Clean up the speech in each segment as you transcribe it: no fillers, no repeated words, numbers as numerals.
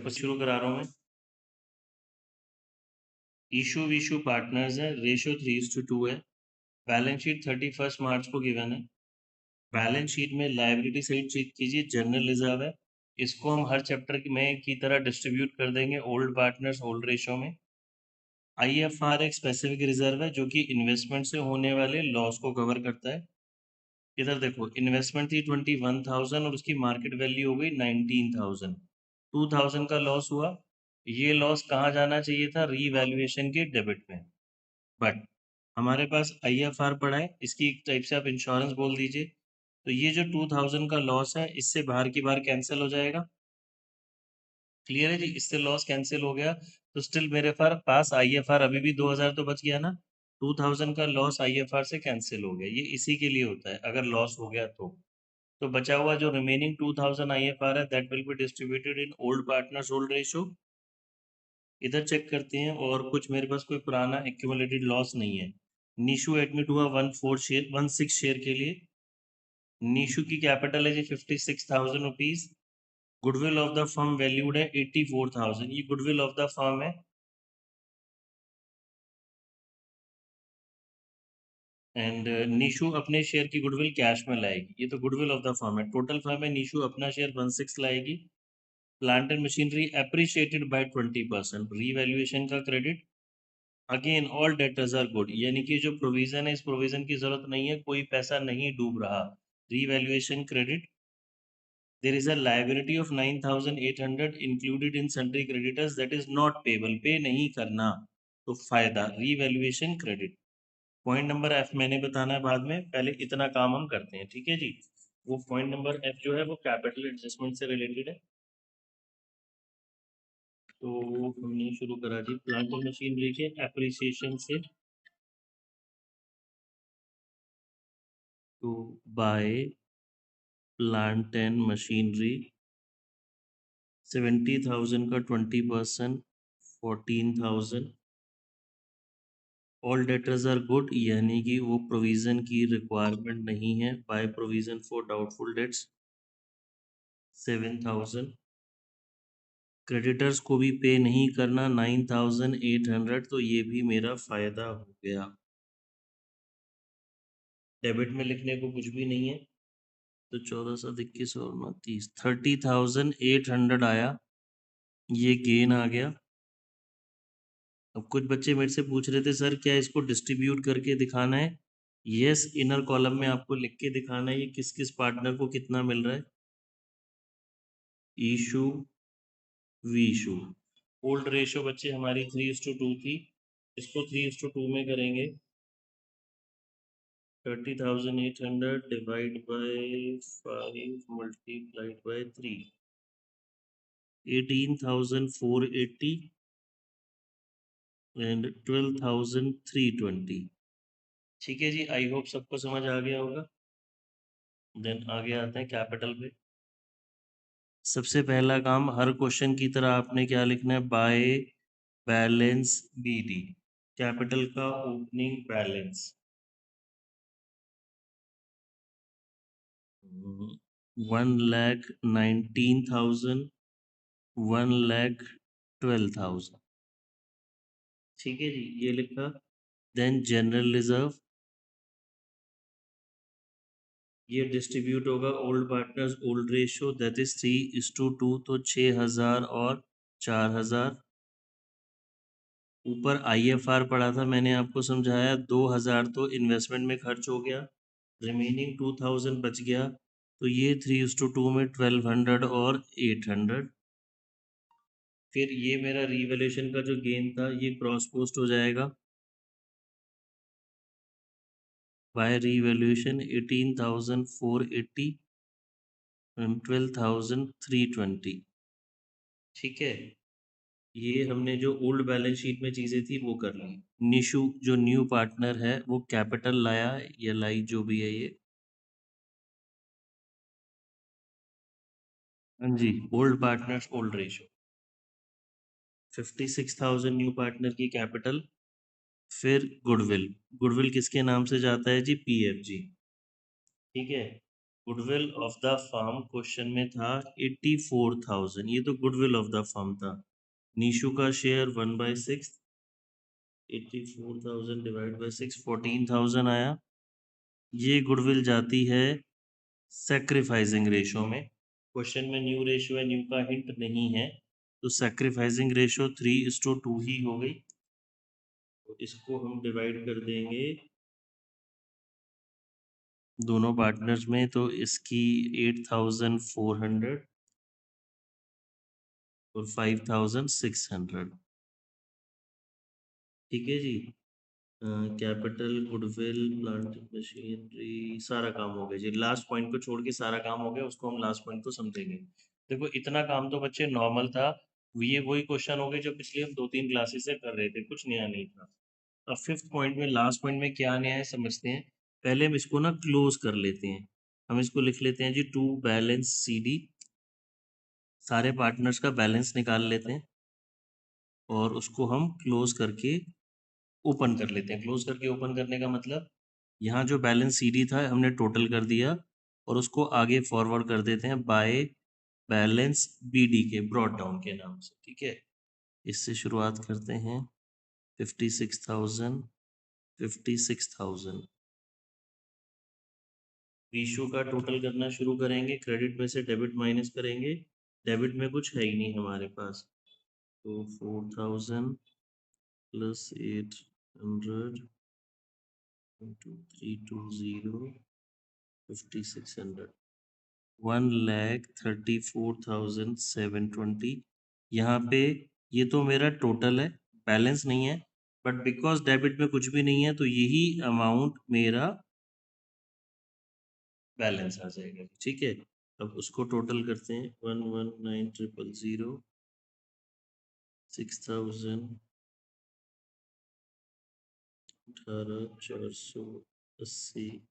सबको शुरू करा रहा हूँ मैं। इशू विशू पार्टनर्स है, रेशियो 3:2 है। बैलेंस शीट 31 मार्च को गिवन है। बैलेंस शीट में लायबिलिटी साइड चेक कीजिए, जनरल रिजर्व है। इसको हम हर चैप्टर में की तरह डिस्ट्रीब्यूट कर देंगे ओल्ड पार्टनर्स ओल्ड रेशियो में। IFR एक स्पेसिफिक रिजर्व है जो कि इन्वेस्टमेंट से होने वाले लॉस को कवर करता है। इधर देखो, इन्वेस्टमेंट थी 21,000 और उसकी मार्केट वैल्यू हो गई 19,000। 2,000 का लॉस हुआ। ये लॉस कहाँ जाना चाहिए था? रीवैल्यूएशन के डेबिट में। बट हमारे पास IFR पड़ा है, इसकी एक टाइप से आप इंश्योरेंस बोल दीजिए। तो ये जो 2,000 का लॉस है, इससे बाहर की बार कैंसिल हो जाएगा। क्लियर है जी? इससे लॉस कैंसिल हो गया तो स्टिल मेरे पास IFR अभी भी 2,000 तो बच गया ना। 2,000 का लॉस IFR से कैंसिल हो गया। ये इसी के लिए होता है अगर लॉस हो गया तो बचा हुआ जो रिमेनिंग 2,000 IFR है that will be distributed in old partners old ratio. इधर चेक करते हैं, और कुछ मेरे पास कोई पुराना एक्यूमुलेटेड लॉस नहीं है। निशु एडमिट हुआ 16 शेयर के लिए। निशु की कैपिटल है जी 56,000 rupees. Goodwill of the firm valued है 84,000। ये गुडविल ऑफ द फर्म है। एंड निशु अपने शेयर की गुडविल कैश में लाएगी। ये तो गुडविल ऑफ द फर्म है। टोटल फर्म है, निशु अपना शेयर 16 लाएगी। Plant and machinery appreciated by 20%। Revaluation का credit. Again all debtors are good, यानी कि जो प्रोविजन है इस प्रोविजन की जरूरत नहीं है, कोई पैसा नहीं डूब रहा। Revaluation credit. There is a liability of 9,800 included in sundry creditors that is not payable, pay नहीं करना तो फायदा। Revaluation credit. Point number F मैंने बताना है बाद में, पहले इतना काम हम करते हैं, ठीक है जी। वो पॉइंट नंबर एफ जो है वो कैपिटल एडजस्टमेंट से रिलेटेड है। तो हमने शुरू करा जी प्लांट एंड मशीनरी के एप्रिसिएशन से। तो बाय प्लांट एंड मशीनरी 70,000 का 20%, 14,000। ऑल डेटर्स आर गुड, यानी कि वो प्रोविजन की रिक्वायरमेंट नहीं है। By provision for doubtful debts 7,000। Creditors को भी पे नहीं करना 9,800, तो ये भी मेरा फायदा हो गया। डेबिट में लिखने को कुछ भी नहीं है, तो 14,000, 21 और 29, 30,800 आया। ये गेन आ गया। अब कुछ बच्चे मेरे से पूछ रहे थे सर क्या इसको डिस्ट्रीब्यूट करके दिखाना है? यस, इनर कॉलम में आपको लिख के दिखाना है ये किस किस पार्टनर को कितना मिल रहा है। ईशू वीशू। ओल्ड रेशियो बच्चे हमारी 3:2 थी, इसको 3:2 में करेंगे। 30,800 divide by 5 multiplied by 3, 18,480 and 12,320। ठीक है जी, आई होप सबको समझ आ गया होगा। देन आगे आते हैं कैपिटल पे। सबसे पहला काम, हर क्वेश्चन की तरह आपने क्या लिखना है? बाय बैलेंस BD, कैपिटल का ओपनिंग बैलेंस 1,19,000, 1,12,000। ठीक है जी, ये लिखा। देन जनरल रिजर्व, ये डिस्ट्रीब्यूट होगा old partners old ratio that is 3:2, तो 6,000 और 4,000। ऊपर IFR पड़ा था, मैंने आपको समझाया 2,000 तो इन्वेस्टमेंट में खर्च हो गया, रिमेनिंग 2,000 बच गया। तो ये 3:2 में 1,200 और 800। फिर ये मेरा रिवैल्यूएशन का जो गेन था ये क्रॉस पोस्ट हो जाएगा बाय रिवैल्यूएशन 18,480 एंड 12,320। ठीक है, ये हमने जो ओल्ड बैलेंस शीट में चीजें थी वो कर ली। निशु जो न्यू पार्टनर है वो कैपिटल लाया या लाई जो भी है ये। हाँ जी, old partners old ratio 56,000 new partner की कैपिटल। फिर गुडविल, गुडविल किसके नाम से जाता है जी? PFG। ठीक है, goodwill of the firm question में था 84,000, ये तो गुडविल ऑफ द फर्म था। नीशू का शेयर 1/6, 84,000 डिवाइड बाय 6, 14,000 आया। ये गुडविल जाती है सैक्रिफाइसिंग रेशो में। क्वेश्चन में न्यू रेशो है, न्यू का हिंट नहीं है, तो सैक्रिफाइसिंग रेशो 3:2 ही हो गई। तो इसको हम डिवाइड कर देंगे दोनों पार्टनर्स में, तो इसकी 8,400 और 5,600। ठीक है जी। कैपिटल, गुडविल, प्लांट मशीनरी, सारा काम हो गया जी। लास्ट पॉइंट को छोड़ के सारा काम हो गया, उसको हम लास्ट पॉइंट को समझेंगे। देखो इतना काम तो बच्चे नॉर्मल था, ये वही क्वेश्चन हो गए जो पिछले हम 2-3 क्लासेस से कर रहे थे, कुछ नया नहीं था। अब फिफ्थ पॉइंट में, लास्ट पॉइंट में क्या नया है समझते हैं। पहले हम इसको ना क्लोज कर लेते हैं। हम इसको लिख लेते हैं जी, टू बैलेंस CD, सारे पार्टनर्स का बैलेंस निकाल लेते हैं और उसको हम क्लोज करके ओपन कर लेते हैं। क्लोज करके ओपन करने का मतलब, यहाँ जो बैलेंस CD था हमने टोटल कर दिया और उसको आगे फॉरवर्ड कर देते हैं बाय बैलेंस BD के ब्रॉड डाउन के नाम से। ठीक है, इससे शुरुआत करते हैं। 56,000, 56,000। रीशू का टोटल करना शुरू करेंगे, क्रेडिट में से डेबिट माइनस करेंगे। डेबिट में कुछ है ही नहीं हमारे पास, तो 4,000 प्लस 800 इंटू 320, 5600, 1,34,720। यहाँ पे ये तो मेरा टोटल है, बैलेंस नहीं है, बट बिकॉज डेबिट में कुछ भी नहीं है तो यही अमाउंट मेरा बैलेंस आ जाएगा। ठीक है, अब उसको टोटल करते हैं। 119,000, 6,000, 18,480।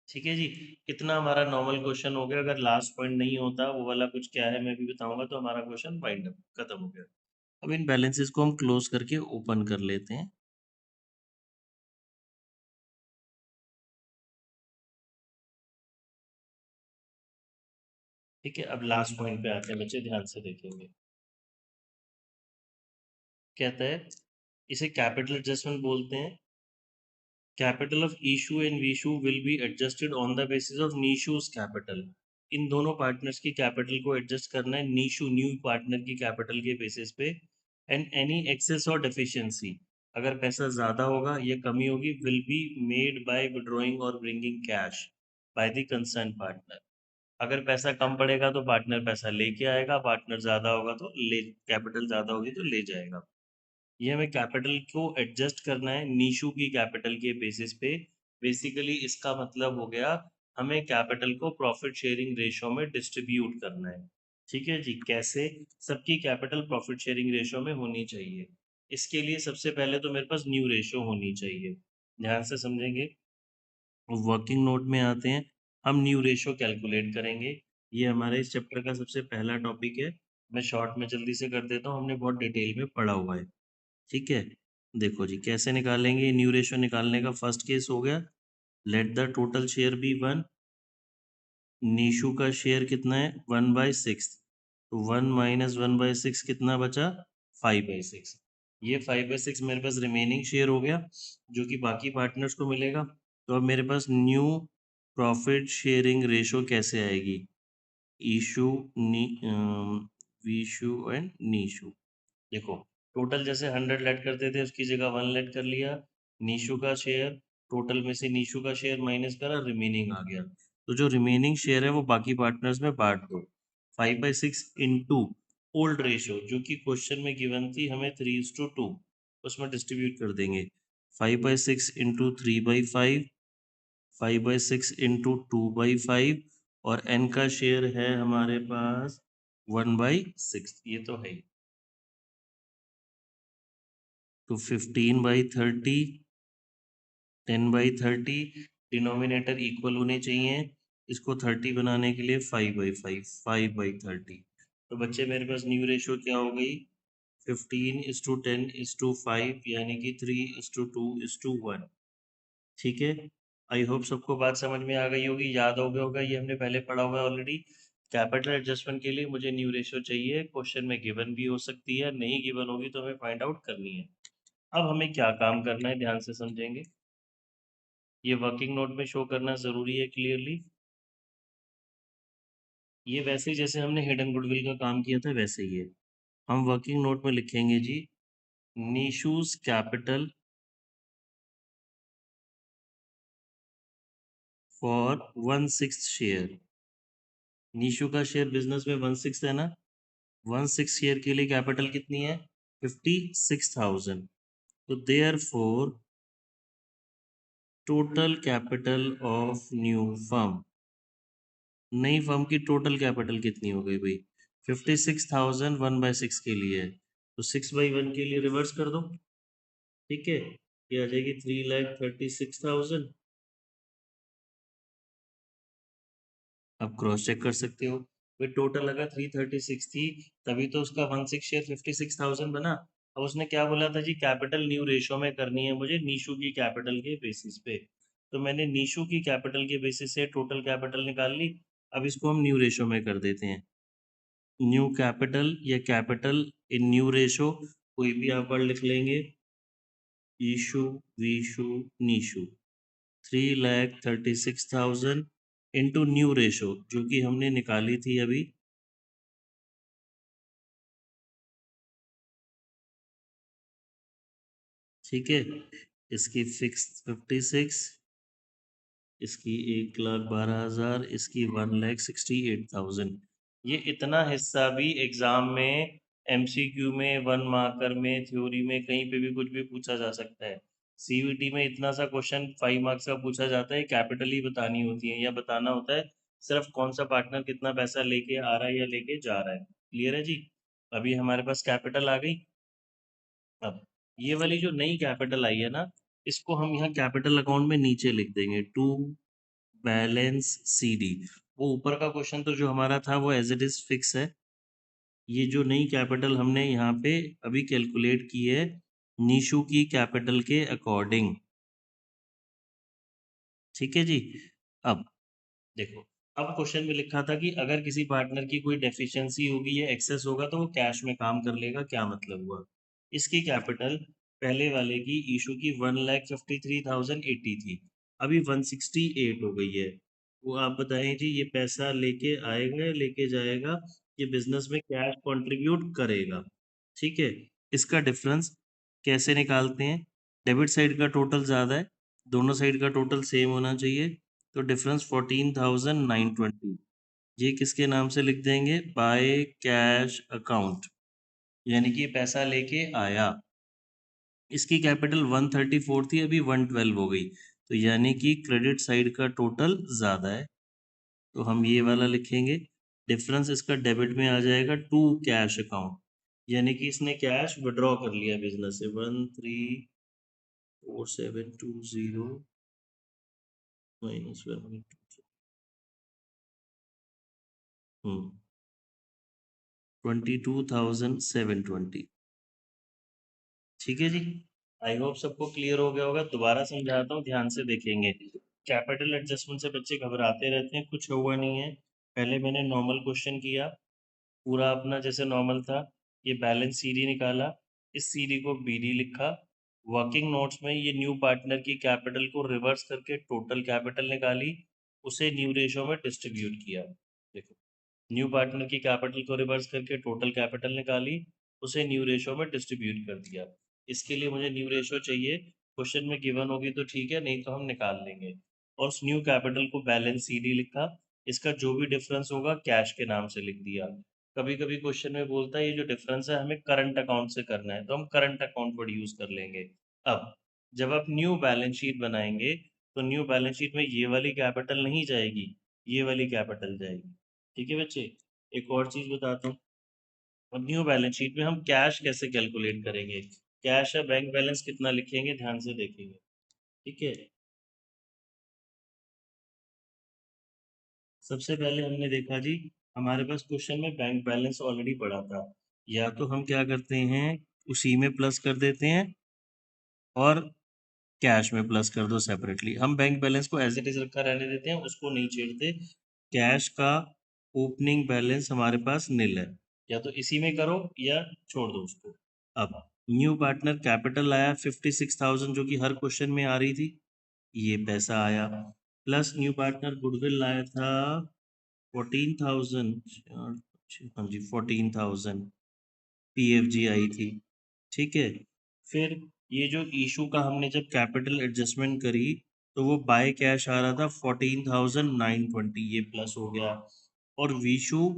ठीक है जी, कितना हमारा नॉर्मल क्वेश्चन हो गया। अगर लास्ट पॉइंट नहीं होता, वो वाला कुछ क्या है मैं भी बताऊंगा, तो हमारा क्वेश्चन वाइंड अप खत्म हो गया। अब इन बैलेंसेस को हम क्लोज करके ओपन कर लेते हैं। ठीक है, अब लास्ट पॉइंट पे आते हैं बच्चे, ध्यान से देखेंगे। कहता है, इसे कैपिटल एडजस्टमेंट बोलते हैं। Capital of Ishu and Vishu will be adjusted on the basis of Nishu's capital. इन दोनों पार्टनर्स की कैपिटल को एडजस्ट करना है नीशू, न्यू पार्टनर की कैपिटल के बेसिस पे। And any excess or deficiency, अगर पैसा ज्यादा होगा या कमी होगी, will be made by withdrawing or bringing cash by the concern partner. अगर पैसा कम पड़ेगा तो पार्टनर पैसा लेके आएगा, पार्टनर ज्यादा होगा तो ले, कैपिटल ज्यादा होगी तो ले जाएगा। ये हमें कैपिटल को एडजस्ट करना है नीशू की कैपिटल के बेसिस पे। बेसिकली इसका मतलब हो गया, हमें कैपिटल को प्रॉफिट शेयरिंग रेशो में डिस्ट्रीब्यूट करना है। ठीक है जी, कैसे? सबकी कैपिटल प्रॉफिट शेयरिंग रेशो में होनी चाहिए। इसके लिए सबसे पहले तो मेरे पास न्यू रेशो होनी चाहिए। ध्यान से समझेंगे, वर्किंग नोट में आते हैं, हम न्यू रेशो कैलकुलेट करेंगे। ये हमारे इस चैप्टर का सबसे पहला टॉपिक है। मैं शॉर्ट में जल्दी से कर देता हूँ, हमने बहुत डिटेल में पढ़ा हुआ है। ठीक है, देखो जी कैसे निकालेंगे। न्यू रेशो निकालने का फर्स्ट केस हो गया, let the total share be 1। Nishu का शेयर कितना है? 1/6, तो 1 - 1/6 कितना बचा? 5/6। ये 5/6 मेरे पास रिमेनिंग शेयर हो गया, जो कि बाकी पार्टनर्स को मिलेगा। तो अब मेरे पास न्यू प्रॉफिट शेयरिंग रेशो कैसे आएगी? ईशू, वीशू एंड नीशू। देखो, टोटल जैसे 100 लेट करते थे उसकी जगह 1 लेट कर लिया। नीशू का शेयर, टोटल में से नीशू का शेयर माइनस करा, रिमेनिंग आ गया। तो जो रिमेनिंग शेयर है वो बाकी पार्टनर्स में बांट दो। 5/6 इंटू ओल्ड रेशियो, जो कि क्वेश्चन में गिवन थी हमें 3:2, उसमें डिस्ट्रीब्यूट कर देंगे। 5/6 इंटू 3/5, 5/6 इंटू 2/5, और n का शेयर है हमारे पास 1/6, ये तो है ही। तो 15/30, 10/30, डिनोमिनेटर इक्वल होने चाहिए। इसको 30 बनाने के लिए 5/5, 5/30। तो बच्चे मेरे पास न्यू रेशो क्या हो गई 15:10:5 यानी कि 3:2:1। ठीक है, आई होप सबको बात समझ में आ गई होगी, याद हो गया होगा, ये हमने पहले पढ़ा हुआ है ऑलरेडी। कैपिटल एडजस्टमेंट के लिए मुझे न्यू रेशो चाहिए, क्वेश्चन में गिवन भी हो सकती है, नहीं गिवन होगी तो हमें फाइंड आउट करनी है। अब हमें क्या काम करना है ध्यान से समझेंगे। ये वर्किंग नोट में शो करना ज़रूरी है क्लियरली। ये वैसे ही जैसे हमने हिडन गुडविल का काम किया था वैसे ही है। हम वर्किंग नोट में लिखेंगे जी निशूज कैपिटल फॉर 1/6 शेयर। निशु का शेयर बिजनेस में 1/6 है ना, 1/6 शेयर के लिए कैपिटल कितनी है 56,000। तो therefore total capital of new firm, नई फर्म की टोटल कैपिटल कितनी हो गई भाई 56,000 1/6 के लिए है, तो 6/1 के लिए रिवर्स कर दो। ठीक है, ये आ जाएगी 3,36,000। आप क्रॉस चेक कर सकते हो, भाई टोटल अगर 336 थी तभी तो उसका 1/6 शेयर 56,000 बना। अब उसने क्या बोला था जी कैपिटल न्यू रेशो में करनी है मुझे नीशू की कैपिटल के बेसिस पे, तो मैंने नीशू की कैपिटल के बेसिस से टोटल कैपिटल निकाल ली। अब इसको हम न्यू रेशो में कर देते हैं, न्यू कैपिटल या कैपिटल इन न्यू रेशो कोई भी आप वर्ड लिख लेंगे, ईशू Vishu Nishu 3,36,000 into new ratio जो कि हमने निकाली थी अभी, ठीक है। इसकी फिक्स 56, इसकी 1,12,000, इसकी 1,68,000। ये इतना हिस्सा भी एग्जाम में एमसीक्यू में 1 मार्कर में थ्योरी में कहीं पे भी कुछ भी पूछा जा सकता है। सीवीटी में इतना सा क्वेश्चन 5 मार्क्स का पूछा जाता है, कैपिटल ही बतानी होती है या बताना होता है सिर्फ कौन सा पार्टनर कितना पैसा लेके आ रहा है या लेके जा रहा है। क्लियर है जी, अभी हमारे पास कैपिटल आ गई। अब ये वाली जो नई कैपिटल आई है ना, इसको हम यहाँ कैपिटल अकाउंट में नीचे लिख देंगे टू बैलेंस सीडी। वो ऊपर का क्वेश्चन तो जो हमारा था वो एज इट इज फिक्स है। ये जो नई कैपिटल हमने यहाँ पे अभी कैलकुलेट की है नीशू की कैपिटल के अकॉर्डिंग, ठीक है जी। अब देखो, अब क्वेश्चन में लिखा था कि अगर किसी पार्टनर की कोई डेफिशिएंसी होगी या एक्सेस होगा तो वो कैश में काम कर लेगा, क्या मतलब हुआ। इसकी कैपिटल पहले वाले की इशू की 1,53,080 थी, अभी 168 हो गई है। वो आप बताएं जी ये पैसा लेके आएगा या लेके जाएगा, ये बिजनेस में कैश कंट्रीब्यूट करेगा। ठीक है, इसका डिफरेंस कैसे निकालते हैं, डेबिट साइड का टोटल ज़्यादा है, दोनों साइड का टोटल सेम होना चाहिए, तो डिफरेंस 14,920 ये किसके नाम से लिख देंगे बाय कैश अकाउंट, यानी कि पैसा लेके आया। इसकी कैपिटल 134 थी अभी 112 हो गई, तो यानी कि क्रेडिट साइड का टोटल ज़्यादा है, तो हम ये वाला लिखेंगे। डिफरेंस इसका डेबिट में आ जाएगा टू कैश अकाउंट, यानी कि इसने कैश विड्रॉ कर लिया बिजनेस से 134720 माइनस 1, 22,720। ठीक है जी, आई होप सबको क्लियर हो गया होगा, दोबारा समझाता हूँ ध्यान से देखेंगे। कैपिटल एडजस्टमेंट से बच्चे घबराते रहते हैं, कुछ हुआ नहीं है। पहले मैंने नॉर्मल क्वेश्चन किया पूरा अपना जैसे नॉर्मल था, ये बैलेंस सीडी निकाला, इस सीडी को बीडी लिखा, वर्किंग नोट्स में ये न्यू पार्टनर की कैपिटल को रिवर्स करके टोटल कैपिटल निकाली, उसे न्यू रेशो में डिस्ट्रीब्यूट किया। देखो, न्यू पार्टनर की कैपिटल को रिवर्स करके टोटल कैपिटल निकाली, उसे न्यू रेशो में डिस्ट्रीब्यूट कर दिया। इसके लिए मुझे न्यू रेशो चाहिए, क्वेश्चन में गिवन होगी तो ठीक है, नहीं तो हम निकाल लेंगे। और उस न्यू कैपिटल को बैलेंस सीडी लिखा, इसका जो भी डिफरेंस होगा कैश के नाम से लिख दिया। कभी कभी क्वेश्चन में बोलता है ये जो डिफरेंस है हमें करंट अकाउंट से करना है, तो हम करंट अकाउंट वर्ड यूज कर लेंगे। अब जब आप न्यू बैलेंस शीट बनाएंगे तो न्यू बैलेंस शीट में ये वाली कैपिटल नहीं जाएगी, ये वाली कैपिटल जाएगी। ठीक है बच्चे, एक और चीज बताता हूँ। अब न्यू बैलेंस शीट में हम कैश कैसे कैलकुलेट करेंगे, कैश या बैंक बैलेंस कितना लिखेंगे ध्यान से देखेंगे। ठीक है, सबसे पहले हमने देखा जी हमारे पास क्वेश्चन में बैंक बैलेंस ऑलरेडी पड़ा था, या तो हम क्या करते हैं उसी में प्लस कर देते हैं और कैश में प्लस कर दो सेपरेटली। हम बैंक बैलेंस को एज इट इज रखा रहने देते हैं, उसको नहीं छेड़ते। कैश का ओपनिंग बैलेंस हमारे पास निल है, या तो इसी में करो या छोड़ दो उसको। अब न्यू पार्टनर कैपिटल आया 56,000 जो कि हर क्वेश्चन में आ रही थी, ये पैसा आया। प्लस न्यू पार्टनर गुडविल लाया था 14,000, हाँ जी 14,000 पीएफजी आई थी, ठीक है। फिर ये जो इशू का हमने जब कैपिटल एडजस्टमेंट करी तो वो बाय कैश आ रहा था 14,920, ये प्लस हो गया। और विशु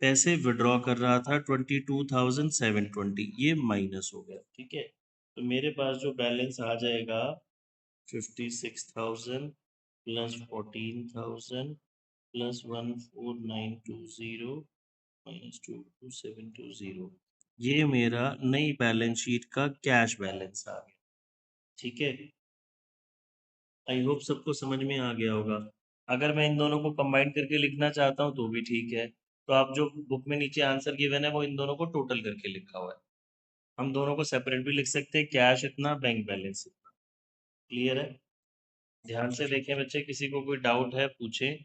पैसे विड्रॉ कर रहा था 22,720, ये माइनस हो गया, ठीक है। तो मेरे पास जो बैलेंस आ जाएगा 56,000 प्लस 14,000 प्लस 14,920 माइनस 22,720, ये मेरा नई बैलेंस शीट का कैश बैलेंस आ गया, ठीक है। आई होप सबको समझ में आ गया होगा। अगर मैं इन दोनों को कंबाइन करके लिखना चाहता हूँ तो भी ठीक है, तो आप जो बुक में नीचे आंसर गिवन है वो इन दोनों को टोटल करके लिखा हुआ है। हम दोनों को सेपरेट भी लिख सकते हैं, कैश इतना बैंक बैलेंस इतना। क्लियर है? ध्यान से देखें बच्चे, किसी को कोई डाउट है पूछें।